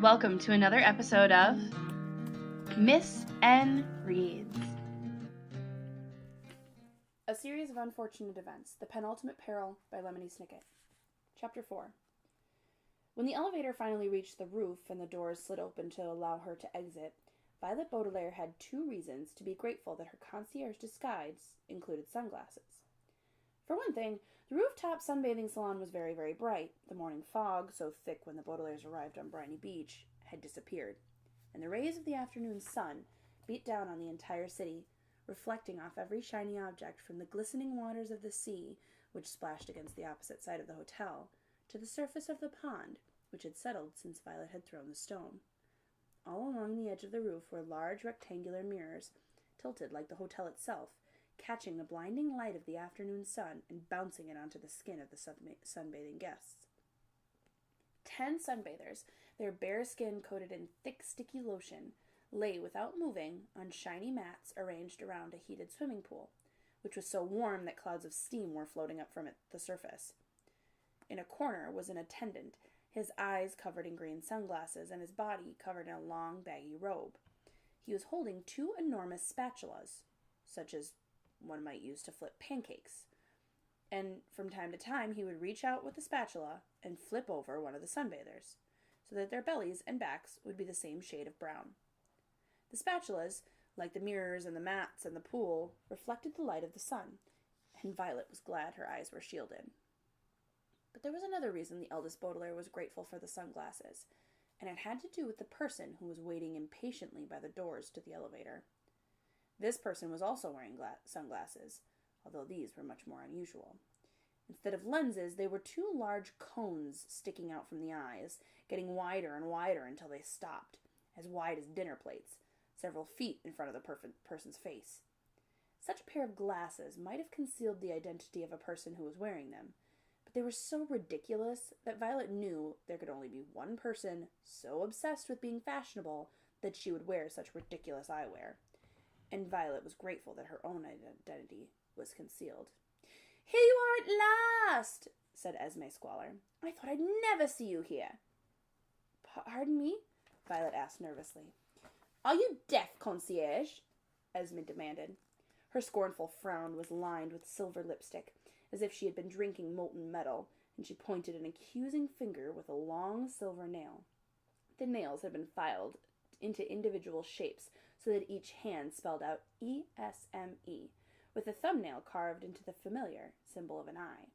Welcome to another episode of Miss N Reads. A series of unfortunate events. The Penultimate Peril by Lemony Snicket. Chapter 4. When the elevator finally reached the roof and the doors slid open to allow her to exit, Violet Baudelaire had two reasons to be grateful that her concierge disguise included sunglasses. For one thing, the rooftop sunbathing salon was very, very bright. The morning fog, so thick when the Baudelaires arrived on Briny Beach, had disappeared, and the rays of the afternoon sun beat down on the entire city, reflecting off every shiny object from the glistening waters of the sea, which splashed against the opposite side of the hotel, to the surface of the pond, which had settled since Violet had thrown the stone. All along the edge of the roof were large rectangular mirrors, tilted like the hotel itself, catching the blinding light of the afternoon sun and bouncing it onto the skin of the sunbathing guests. 10 sunbathers, their bare skin coated in thick, sticky lotion, lay without moving on shiny mats arranged around a heated swimming pool, which was so warm that clouds of steam were floating up from the surface. In a corner was an attendant, his eyes covered in green sunglasses and his body covered in a long, baggy robe. He was holding two enormous spatulas, such as one might use to flip pancakes, and from time to time he would reach out with the spatula and flip over one of the sunbathers, so that their bellies and backs would be the same shade of brown. The spatulas, like the mirrors and the mats and the pool, reflected the light of the sun, and Violet was glad her eyes were shielded. But there was another reason the eldest Baudelaire was grateful for the sunglasses, and it had to do with the person who was waiting impatiently by the doors to the elevator. This person was also wearing sunglasses, although these were much more unusual. Instead of lenses, they were two large cones sticking out from the eyes, getting wider and wider until they stopped, as wide as dinner plates, several feet in front of the person's face. Such a pair of glasses might have concealed the identity of a person who was wearing them, but they were so ridiculous that Violet knew there could only be one person so obsessed with being fashionable that she would wear such ridiculous eyewear. And Violet was grateful that her own identity was concealed. "Here you are at last," said Esme Squalor. "I thought I'd never see you here." "Pardon me?" Violet asked nervously. "Are you deaf, concierge?" Esme demanded. Her scornful frown was lined with silver lipstick, as if she had been drinking molten metal, and she pointed an accusing finger with a long silver nail. The nails had been filed into individual shapes, so that each hand spelled out ESME, with a thumbnail carved into the familiar symbol of an eye.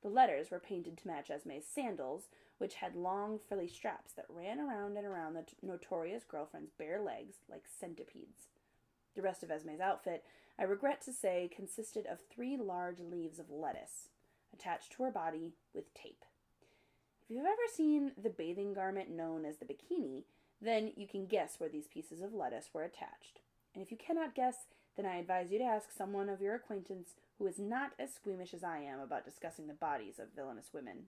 The letters were painted to match Esme's sandals, which had long frilly straps that ran around and around the notorious girlfriend's bare legs like centipedes. The rest of Esme's outfit, I regret to say, consisted of 3 large leaves of lettuce, attached to her body with tape. If you've ever seen the bathing garment known as the bikini, then you can guess where these pieces of lettuce were attached. And if you cannot guess, then I advise you to ask someone of your acquaintance who is not as squeamish as I am about discussing the bodies of villainous women.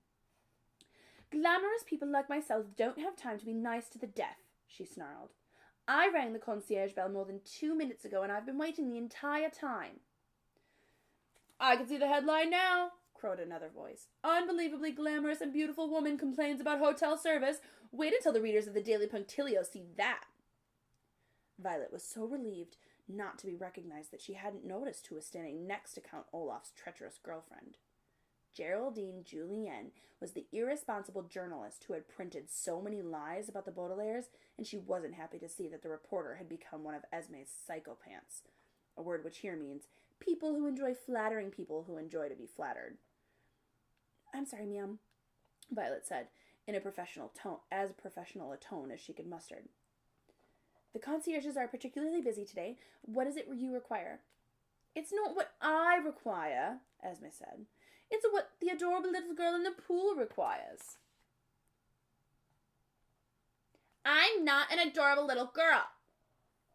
"Glamorous people like myself don't have time to be nice to the deaf," she snarled. "I rang the concierge bell more than 2 minutes ago, and I've been waiting the entire time." "I can see the headline now," crowed another voice. "Unbelievably glamorous and beautiful woman complains about hotel service. Wait until the readers of the Daily Punctilio see that." Violet was so relieved not to be recognized that she hadn't noticed who was standing next to Count Olaf's treacherous girlfriend. Geraldine Julien was the irresponsible journalist who had printed so many lies about the Baudelaires, and she wasn't happy to see that the reporter had become one of Esme's psychopants, a word which here means people who enjoy flattering people who enjoy to be flattered. "I'm sorry, ma'am," Violet said, in as professional a tone as she could muster. "The concierges are particularly busy today. What is it you require?" "It's not what I require," Esme said. "It's what the adorable little girl in the pool requires." "I'm not an adorable little girl,"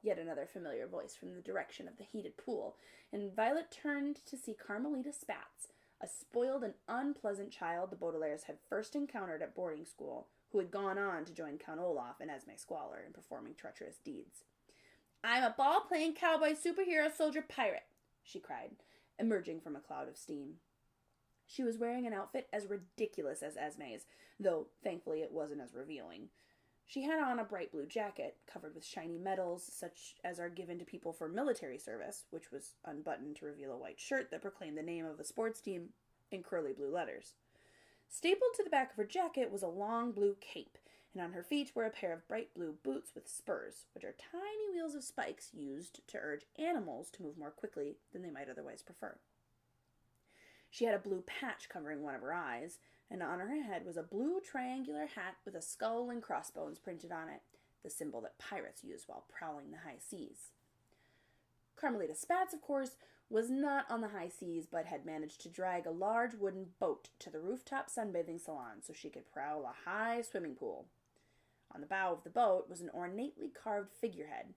yet another familiar voice from the direction of the heated pool, and Violet turned to see Carmelita Spatz, a spoiled and unpleasant child the Baudelaires had first encountered at boarding school, who had gone on to join Count Olaf and Esme Squalor in performing treacherous deeds. "I'm a ball-playing cowboy superhero soldier pirate," she cried, emerging from a cloud of steam. She was wearing an outfit as ridiculous as Esme's, though thankfully it wasn't as revealing. She had on a bright blue jacket covered with shiny medals such as are given to people for military service, which was unbuttoned to reveal a white shirt that proclaimed the name of the sports team in curly blue letters. Stapled to the back of her jacket was a long blue cape, and on her feet were a pair of bright blue boots with spurs, which are tiny wheels of spikes used to urge animals to move more quickly than they might otherwise prefer. She had a blue patch covering one of her eyes, and on her head was a blue triangular hat with a skull and crossbones printed on it, the symbol that pirates use while prowling the high seas. Carmelita Spatz, of course, was not on the high seas, but had managed to drag a large wooden boat to the rooftop sunbathing salon so she could prowl a high swimming pool. On the bow of the boat was an ornately carved figurehead,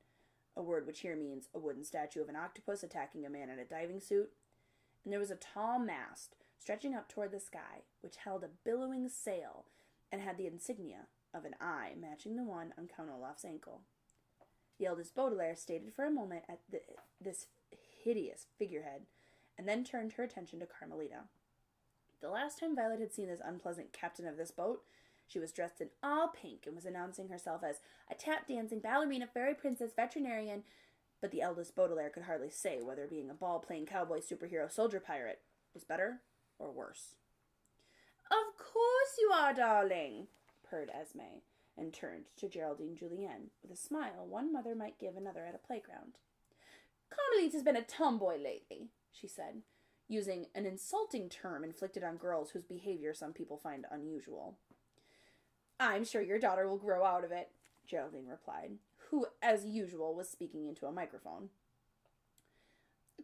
a word which here means a wooden statue of an octopus attacking a man in a diving suit, and there was a tall mast stretching up toward the sky, which held a billowing sail and had the insignia of an eye matching the one on Count Olaf's ankle. The eldest Baudelaire stared for a moment at this hideous figurehead, and then turned her attention to Carmelita. The last time Violet had seen this unpleasant captain of this boat, she was dressed in all pink and was announcing herself as a tap-dancing ballerina, fairy princess, veterinarian, but the eldest Baudelaire could hardly say whether being a ball-playing cowboy, superhero, soldier pirate was better or worse. "Of course you are, darling," purred Esme, and turned to Geraldine Julienne with a smile one mother might give another at a playground. "Carmelita's been a tomboy lately," she said, using an insulting term inflicted on girls whose behavior some people find unusual. "I'm sure your daughter will grow out of it," Geraldine replied, who, as usual, was speaking into a microphone.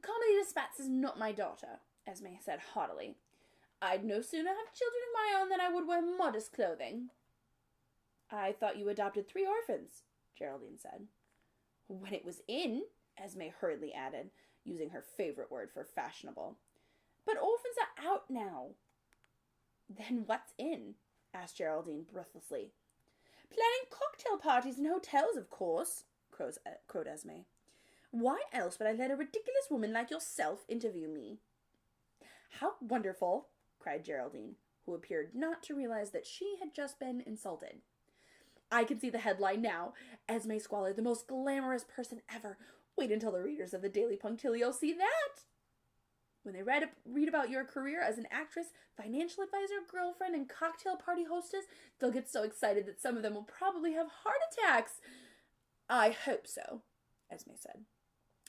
"Carmelita Spatz is not my daughter," Esme said haughtily. "I'd no sooner have children of my own than I would wear modest clothing." "I thought you adopted 3 orphans," Geraldine said. "When it was in," Esme hurriedly added, using her favorite word for fashionable. "But orphans are out now." "Then what's in?" asked Geraldine breathlessly. "Planning cocktail parties in hotels, of course," crowed Esme. "Why else would I let a ridiculous woman like yourself interview me?" "How wonderful!" cried Geraldine, who appeared not to realize that she had just been insulted. "I can see the headline now. Esme Squalor, the most glamorous person ever. Wait until the readers of the Daily Punctilio see that. When they read about your career as an actress, financial advisor, girlfriend, and cocktail party hostess, they'll get so excited that some of them will probably have heart attacks." "I hope so," Esme said.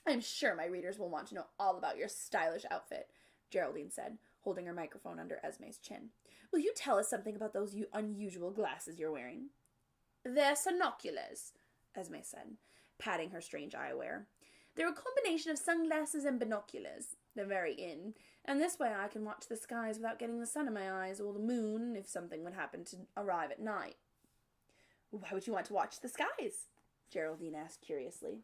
"I'm sure my readers will want to know all about your stylish outfit," Geraldine said, holding her microphone under Esme's chin. "Will you tell us something about those unusual glasses you're wearing?" "They're sinoculars," Esme said, patting her strange eyewear. "They're a combination of sunglasses and binoculars. They're very in, and this way I can watch the skies without getting the sun in my eyes, or the moon, if something would happen to arrive at night." "Why would you want to watch the skies?" Geraldine asked curiously.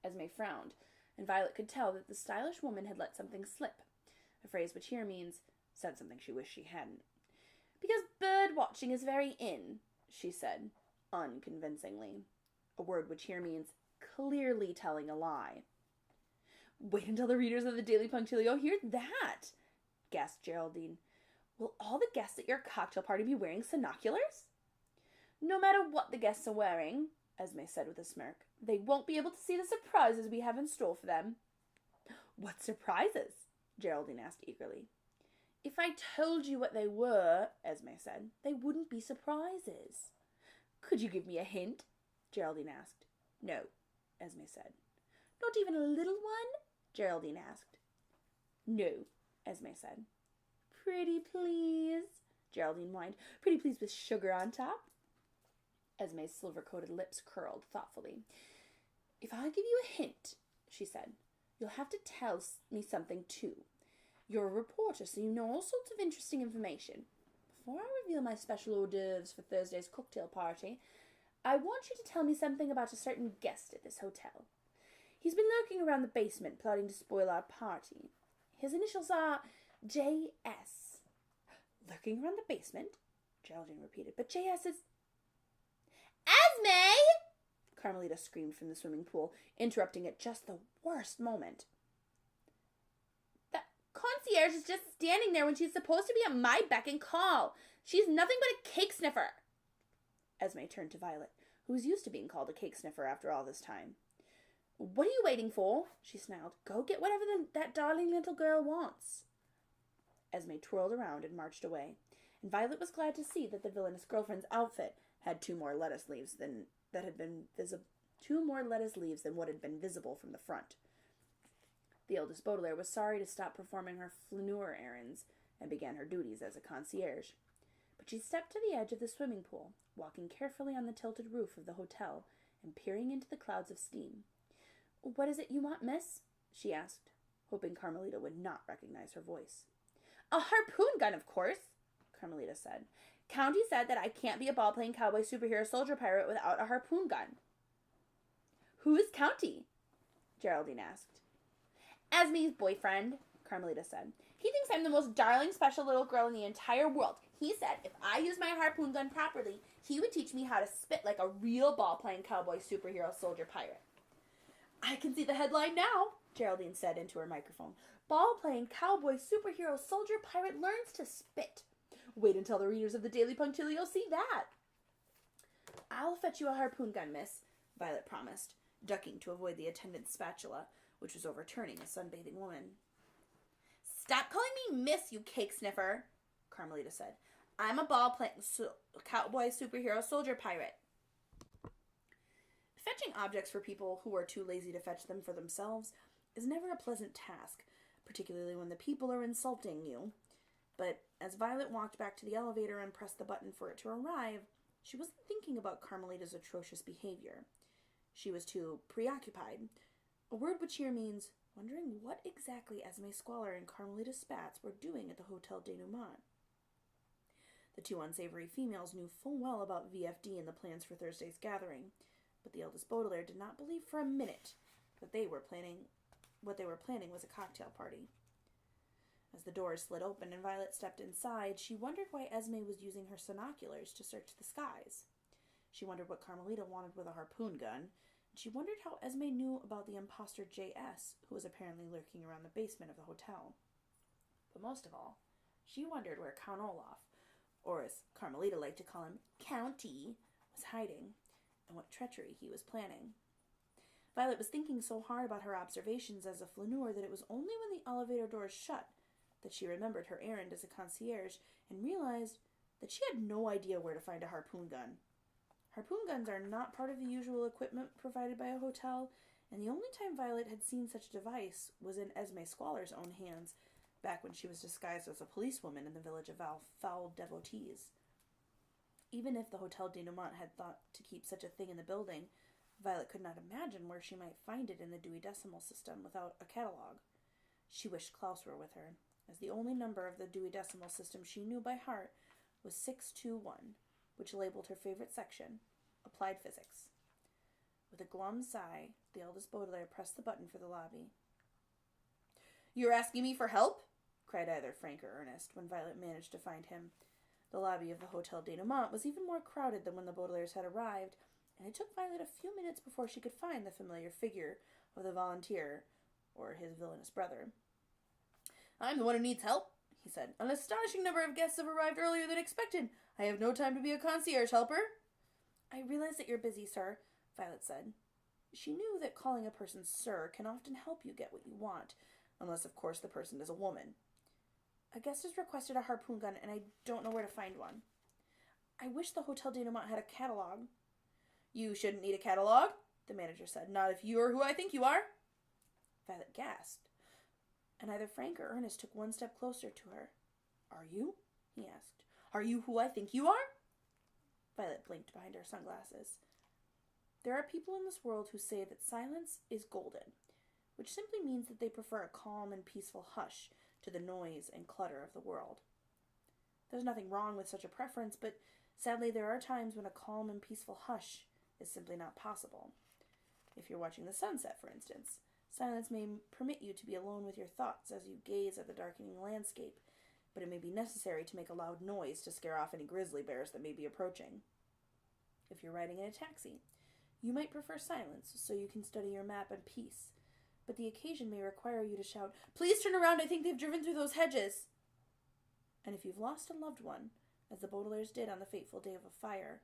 Esme frowned, and Violet could tell that the stylish woman had let something slip, a phrase which here means said something she wished she hadn't. "Because bird watching is very in," she said, unconvincingly, a word which here means clearly telling a lie. "Wait until the readers of the Daily Punctilio hear that," gasped Geraldine. "Will all the guests at your cocktail party be wearing sinoculars?" "No matter what the guests are wearing," Esme said with a smirk, "they won't be able to see the surprises we have in store for them." "What surprises?" Geraldine asked eagerly. "If I told you what they were," Esme said, "they wouldn't be surprises." "Could you give me a hint?" Geraldine asked. "No," Esme said. "Not even a little one?" Geraldine asked. "No," Esme said. "Pretty please," Geraldine whined. "Pretty please with sugar on top?" Esme's silver-coated lips curled thoughtfully. "If I give you a hint," she said, "you'll have to tell me something too. You're a reporter, so you know all sorts of interesting information. Before I reveal my special hors d'oeuvres for Thursday's cocktail party, I want you to tell me something about a certain guest at this hotel. He's been lurking around the basement, plotting to spoil our party. His initials are J.S. "Lurking around the basement?" Geraldine repeated. "But J.S. is—" "Esme!" Carmelita screamed from the swimming pool, interrupting at just the worst moment. "The concierge is just standing there when she's supposed to be at my beck and call. She's nothing but a cake sniffer." Esme turned to Violet, who was used to being called a cake sniffer after all this time. "What are you waiting for?" she snarled. "Go get whatever that darling little girl wants." Esme twirled around and marched away, and Violet was glad to see that the villainous girlfriend's outfit had two more lettuce leaves than what had been visible from the front. The eldest Baudelaire was sorry to stop performing her flaneur errands and began her duties as a concierge. But she stepped to the edge of the swimming pool, walking carefully on the tilted roof of the hotel and peering into the clouds of steam. "What is it you want, miss?" she asked, hoping Carmelita would not recognize her voice. "A harpoon gun, of course," Carmelita said. "County said that I can't be a ball-playing cowboy superhero soldier pirate without a harpoon gun." "Who is County?" Geraldine asked. "Esme's boyfriend," Carmelita said. "He thinks I'm the most darling special little girl in the entire world. He said if I used my harpoon gun properly, he would teach me how to spit like a real ball-playing cowboy superhero soldier pirate." "I can see the headline now," Geraldine said into her microphone. "Ball-playing cowboy superhero soldier pirate learns to spit." Wait until the readers of the Daily Punctilio see that. "I'll fetch you a harpoon gun, miss," Violet promised, ducking to avoid the attendant's spatula, which was overturning a sunbathing woman. "Stop calling me miss, you cake sniffer," Carmelita said. "I'm a ball-playing cowboy superhero soldier pirate." Fetching objects for people who are too lazy to fetch them for themselves is never a pleasant task, particularly when the people are insulting you. But as Violet walked back to the elevator and pressed the button for it to arrive, she wasn't thinking about Carmelita's atrocious behavior. She was too preoccupied, a word which here means wondering what exactly Esme Squalor and Carmelita Spatz were doing at the Hotel Denouement. The two unsavory females knew full well about VFD and the plans for Thursday's gathering, but the eldest Baudelaire did not believe for a minute that what they were planning was a cocktail party. As the doors slid open and Violet stepped inside, she wondered why Esme was using her binoculars to search the skies. She wondered what Carmelita wanted with a harpoon gun, and she wondered how Esme knew about the imposter J.S., who was apparently lurking around the basement of the hotel. But most of all, she wondered where Count Olaf, or as Carmelita liked to call him, County, was hiding, and what treachery he was planning. Violet was thinking so hard about her observations as a flaneur that it was only when the elevator doors shut that she remembered her errand as a concierge and realized that she had no idea where to find a harpoon gun. Harpoon guns are not part of the usual equipment provided by a hotel, and the only time Violet had seen such a device was in Esme Squalor's own hands, back when she was disguised as a policewoman in the village of Foul Devotees. Even if the Hotel Denouement had thought to keep such a thing in the building, Violet could not imagine where she might find it in the Dewey Decimal System without a catalog. She wished Klaus were with her, as the only number of the Dewey Decimal System she knew by heart was 621, which labeled her favorite section, Applied Physics. With a glum sigh, the eldest Baudelaire pressed the button for the lobby. "You're asking me for help?" cried either Frank or Ernest, when Violet managed to find him. The lobby of the Hotel Denouement was even more crowded than when the Baudelaires had arrived, and it took Violet a few minutes before she could find the familiar figure of the volunteer, or his villainous brother. "I'm the one who needs help," he said. "An astonishing number of guests have arrived earlier than expected. I have no time to be a concierge helper." "I realize that you're busy, sir," Violet said. She knew that calling a person sir can often help you get what you want, unless, of course, the person is a woman. "A guest has requested a harpoon gun, and I don't know where to find one." "I wish the Hotel Denouement had a catalog." "You shouldn't need a catalog," the manager said. "Not if you're who I think you are." Violet gasped, and either Frank or Ernest took one step closer to her. "Are you?" he asked. "Are you who I think you are?" Violet blinked behind her sunglasses. There are people in this world who say that silence is golden, which simply means that they prefer a calm and peaceful hush to the noise and clutter of the world. There's nothing wrong with such a preference, but sadly there are times when a calm and peaceful hush is simply not possible. If you're watching the sunset, for instance, silence may permit you to be alone with your thoughts as you gaze at the darkening landscape, but it may be necessary to make a loud noise to scare off any grizzly bears that may be approaching. If you're riding in a taxi, you might prefer silence so you can study your map in peace, but the occasion may require you to shout, "Please turn around, I think they've driven through those hedges!" And if you've lost a loved one, as the Baudelaires did on the fateful day of a fire,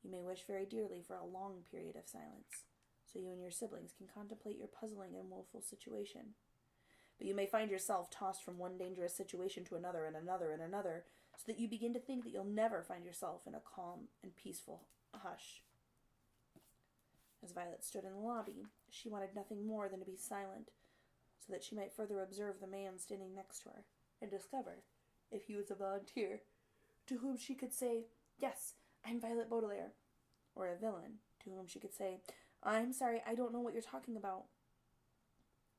You may wish very dearly for a long period of silence, so you and your siblings can contemplate your puzzling and woeful situation. But you may find yourself tossed from one dangerous situation to another and another and another, so that you begin to think that you'll never find yourself in a calm and peaceful hush. As Violet stood in the lobby, she wanted nothing more than to be silent, so that she might further observe the man standing next to her, and discover, if he was a volunteer, to whom she could say, "Yes, I'm Violet Baudelaire," or a villain, to whom she could say, "I'm sorry, I don't know what you're talking about."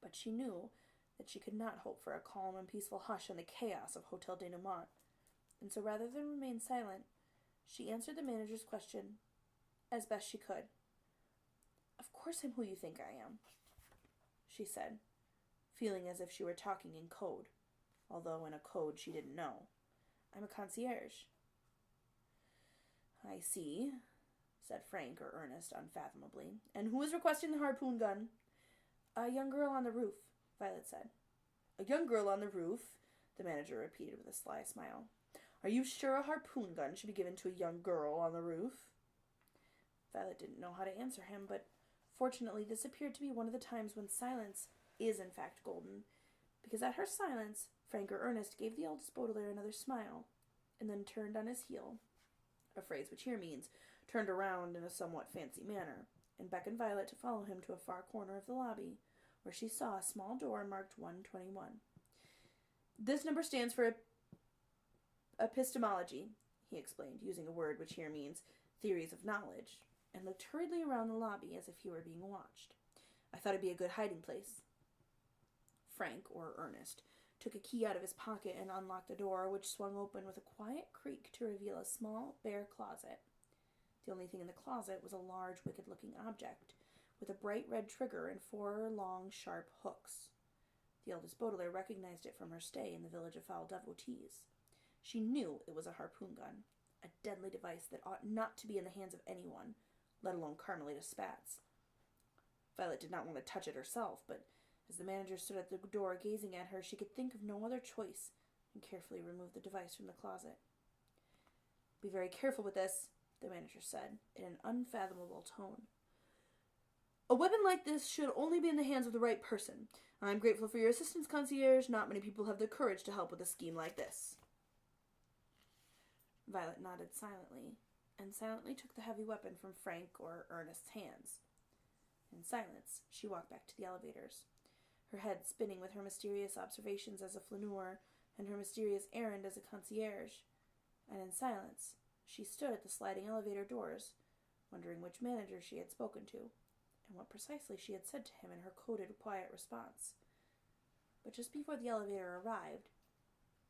But she knew that she could not hope for a calm and peaceful hush in the chaos of Hotel Denouement, and so rather than remain silent, she answered the manager's question as best she could. "Of course I'm who you think I am," she said, feeling as if she were talking in code, although in a code she didn't know. "I'm a concierge." "I see," said Frank or Ernest unfathomably. "And who is requesting the harpoon gun?" "A young girl on the roof," Violet said. "A young girl on the roof?" the manager repeated with a sly smile. "Are you sure a harpoon gun should be given to a young girl on the roof?" Violet didn't know how to answer him, but fortunately this appeared to be one of the times when silence is in fact golden, because at her silence Frank or Ernest gave the eldest Baudelaire another smile, and then turned on his heel, a phrase which here means turned around in a somewhat fancy manner, and beckoned Violet to follow him to a far corner of the lobby, where she saw a small door marked 121. "This number stands for epistemology," he explained, using a word which here means theories of knowledge, and looked hurriedly around the lobby as if he were being watched. "I thought it'd be a good hiding place." Frank, or Ernest, took a key out of his pocket and unlocked the door, which swung open with a quiet creak to reveal a small, bare closet. The only thing in the closet was a large, wicked-looking object, with a bright red trigger and 4 long, sharp hooks. The eldest Baudelaire recognized it from her stay in the village of Foul Devotees. She knew it was a harpoon gun, a deadly device that ought not to be in the hands of anyone, let alone Carmelita Spatz. Violet did not want to touch it herself, but as the manager stood at the door gazing at her, she could think of no other choice, and carefully removed the device from the closet. "Be very careful with this," the manager said, in an unfathomable tone. "A weapon like this should only be in the hands of the right person. I'm grateful for your assistance, concierge. Not many people have the courage to help with a scheme like this." Violet nodded silently, and silently took the heavy weapon from Frank or Ernest's hands. In silence, she walked back to the elevators, her head spinning with her mysterious observations as a flaneur and her mysterious errand as a concierge, and in silence she stood at the sliding elevator doors, wondering which manager she had spoken to, and what precisely she had said to him in her coded, quiet response. But just before the elevator arrived,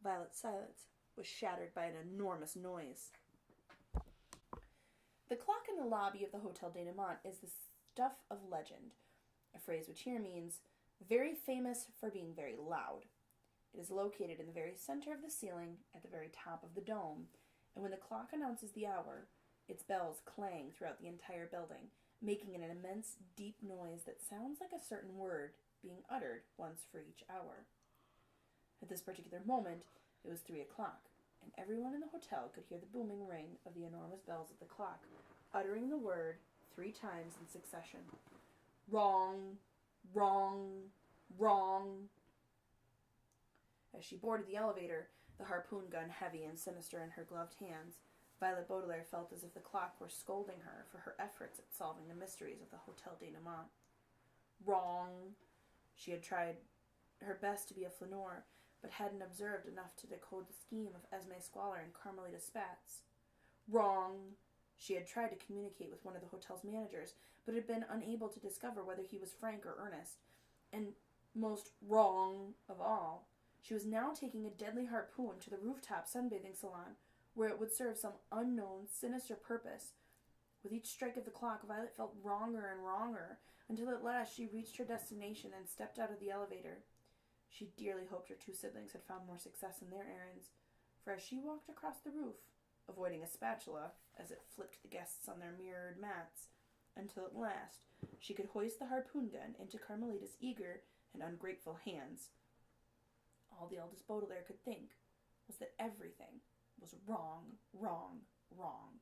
Violet's silence was shattered by an enormous noise. The clock in the lobby of the Hotel Denouement is the stuff of legend, a phrase which here means very famous for being very loud. It is located in the very center of the ceiling, at the very top of the dome, and when the clock announces the hour, its bells clang throughout the entire building, making an immense, deep noise that sounds like a certain word being uttered once for each hour. At this particular moment, it was 3 o'clock, and everyone in the hotel could hear the booming ring of the enormous bells of the clock, uttering the word 3 times in succession. "Wrong, wrong, wrong." As she boarded the elevator, the harpoon gun heavy and sinister in her gloved hands, Violet Baudelaire felt as if the clock were scolding her for her efforts at solving the mysteries of the Hotel Denouement. Wrong. She had tried her best to be a flaneur, but hadn't observed enough to decode the scheme of Esme Squalor and Carmelita Spatz. Wrong. She had tried to communicate with one of the hotel's managers, but had been unable to discover whether he was Frank or Ernest. And most wrong of all, she was now taking a deadly harpoon to the rooftop sunbathing salon, where it would serve some unknown, sinister purpose. With each strike of the clock, Violet felt wronger and wronger, until at last she reached her destination and stepped out of the elevator. She dearly hoped her 2 siblings had found more success in their errands, for as she walked across the roof, avoiding a spatula as it flipped the guests on their mirrored mats, until at last she could hoist the harpoon gun into Carmelita's eager and ungrateful hands, all the eldest Baudelaire could think was that everything was wrong, wrong, wrong.